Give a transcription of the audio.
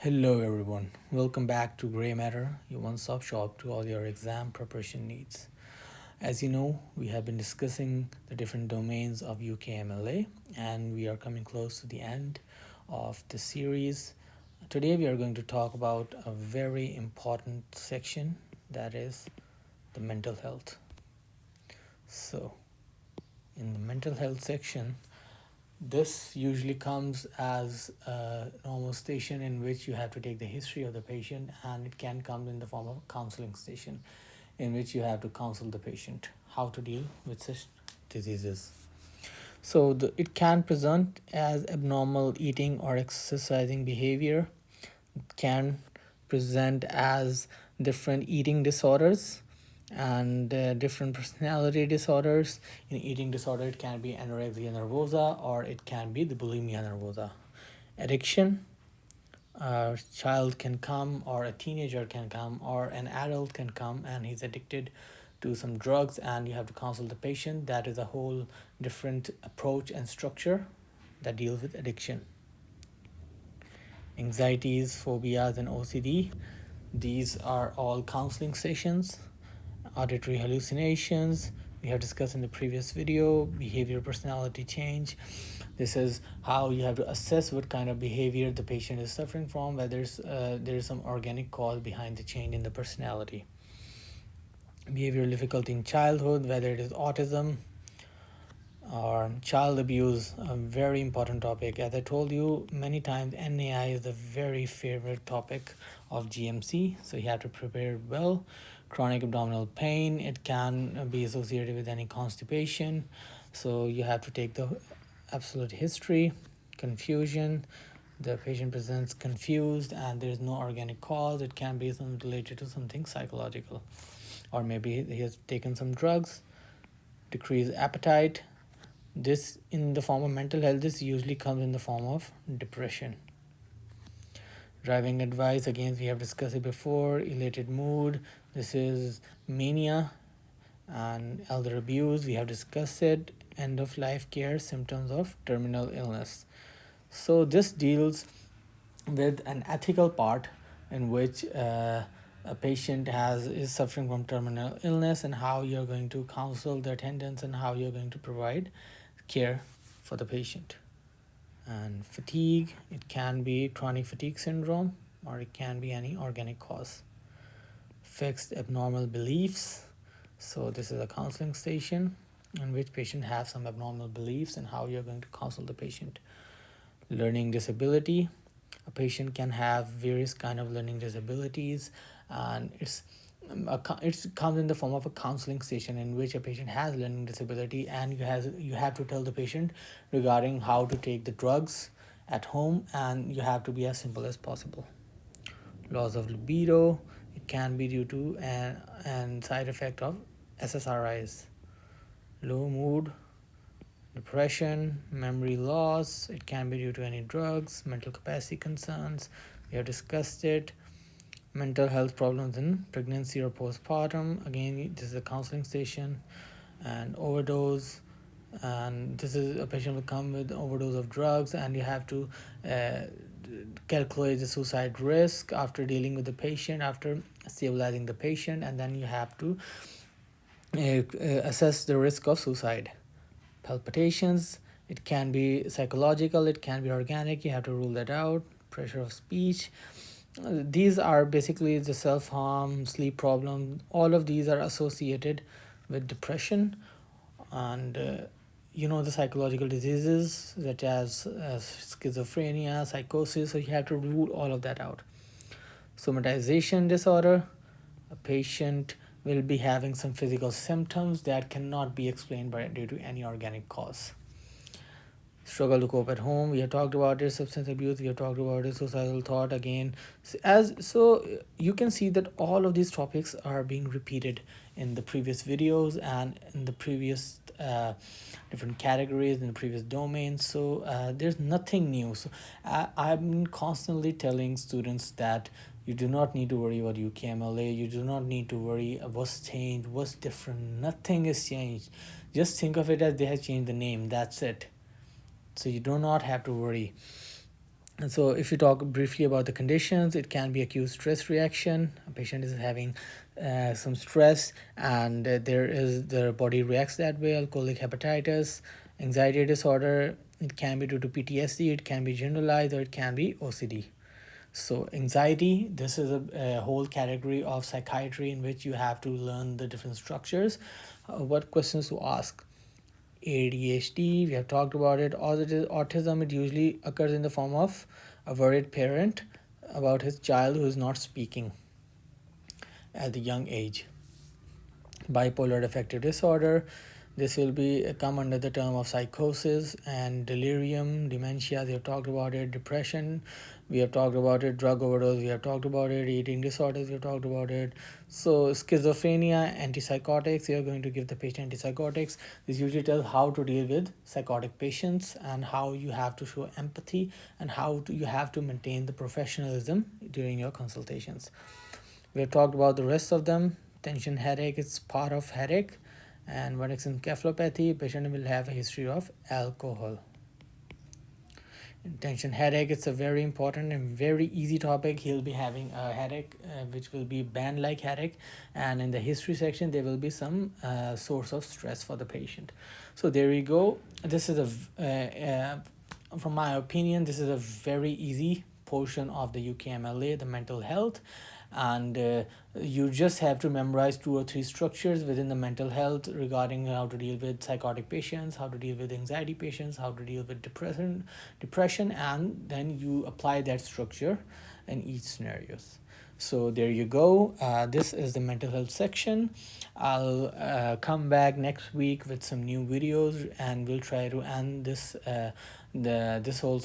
Hello everyone, welcome back to Grey Matter, your one-stop shop to all your exam preparation needs. As you know, we have been discussing the different domains of UKMLA and we are coming close to the end of the series. Today we are going to talk about a very important section, that is the mental health. So, in the mental health section, this usually comes as a normal station in which you have to take the history of the patient, and it can come in the form of a counseling station in which you have to counsel the patient how to deal with such diseases. So it can present as abnormal eating or exercising behavior, it can present as different eating disorders and different personality disorders. In eating disorder, it can be anorexia nervosa or it can be the bulimia nervosa. Addiction, a child can come or a teenager can come or an adult can come and he's addicted to some drugs and you have to counsel the patient. That is a whole different approach and structure that deals with addiction. Anxieties, phobias, and OCD, these are all counseling sessions. Auditory hallucinations, we have discussed in the previous video. Behavior personality change, this is how you have to assess what kind of behavior the patient is suffering from, whether there's some organic cause behind the change in the personality. Behavioral difficulty in childhood, whether it is autism or child abuse, a very important topic. As I told you many times, NAI is a very favorite topic of GMC, so you have to prepare it well. Chronic abdominal pain, it can be associated with any constipation, so you have to take the absolute history. Confusion, the patient presents confused and there is no organic cause. It can be related to something psychological, or maybe he has taken some drugs. Decreased appetite, this in the form of mental health, this usually comes in the form of depression. Driving advice, again we have discussed it before. Elated mood, this is mania. And elder abuse, we have discussed it. End of life care, symptoms of terminal illness. So this deals with an ethical part in which a patient is suffering from terminal illness and how you're going to counsel the attendants and how you're going to provide care for the patient. And fatigue, it can be chronic fatigue syndrome or it can be any organic cause. Fixed abnormal beliefs, so this is a counseling station in which patient have some abnormal beliefs and how you're going to counsel the patient. Learning disability, a patient can have various kind of learning disabilities, and it comes in the form of a counseling session in which a patient has learning disability and you have to tell the patient regarding how to take the drugs at home, and you have to be as simple as possible. Loss of libido, it can be due to an side effect of SSRIs. Low mood, depression, memory loss, it can be due to any drugs. Mental capacity concerns, we have discussed it. Mental health problems in pregnancy or postpartum, again this is a counseling station. And overdose, and this is a patient will come with overdose of drugs and you have to calculate the suicide risk after dealing with the patient, after stabilizing the patient, and then you have to assess the risk of suicide. Palpitations, it can be psychological, it can be organic, you have to rule that out. Pressure of speech, these are basically the self-harm, sleep problem, all of these are associated with depression. And the psychological diseases such as schizophrenia, psychosis, so you have to rule all of that out. Somatization disorder, a patient will be having some physical symptoms that cannot be explained due to any organic cause. Struggle to cope at home, we have talked about it. Substance abuse, we have talked about it. Suicidal thought, again. So you can see that all of these topics are being repeated in the previous videos and in the previous different categories in the previous domains. So there's nothing new. So I've been constantly telling students that you do not need to worry about UKMLA. You do not need to worry what's changed, what's different. Nothing is changed. Just think of it as they have changed the name. That's it. So you do not have to worry. And so if you talk briefly about the conditions, it can be acute stress reaction. A patient is having some stress, and their body reacts that way. Alcoholic hepatitis, anxiety disorder. It can be due to PTSD. It can be generalized, or it can be OCD. So anxiety, this is a whole category of psychiatry in which you have to learn the different structures. What questions to ask? ADHD, we have talked about it. Autism, it usually occurs in the form of a worried parent about his child who is not speaking at the young age. Bipolar affective disorder, this will be come under the term of psychosis and delirium. Dementia, we have talked about it. Depression, we have talked about it. Drug overdose, we have talked about it. Eating disorders, we have talked about it. So schizophrenia, antipsychotics, you are going to give the patient antipsychotics. This usually tells how to deal with psychotic patients and how you have to show empathy and you have to maintain the professionalism during your consultations. We have talked about the rest of them. Tension headache, it's part of headache. And when it's encephalopathy, patient will have a history of alcohol. Tension headache, it's a very important and very easy topic. He'll be having a headache which will be band like headache, and in the history section there will be some source of stress for the patient. So there you go. This is from my opinion, this is a very easy portion of the UKMLA, the mental health. And you just have to memorize 2 or 3 structures within the mental health regarding how to deal with psychotic patients, how to deal with anxiety patients, how to deal with depression, and then you apply that structure in each scenarios. So there you go. This is the mental health section. I'll come back next week with some new videos, and we'll try to end this whole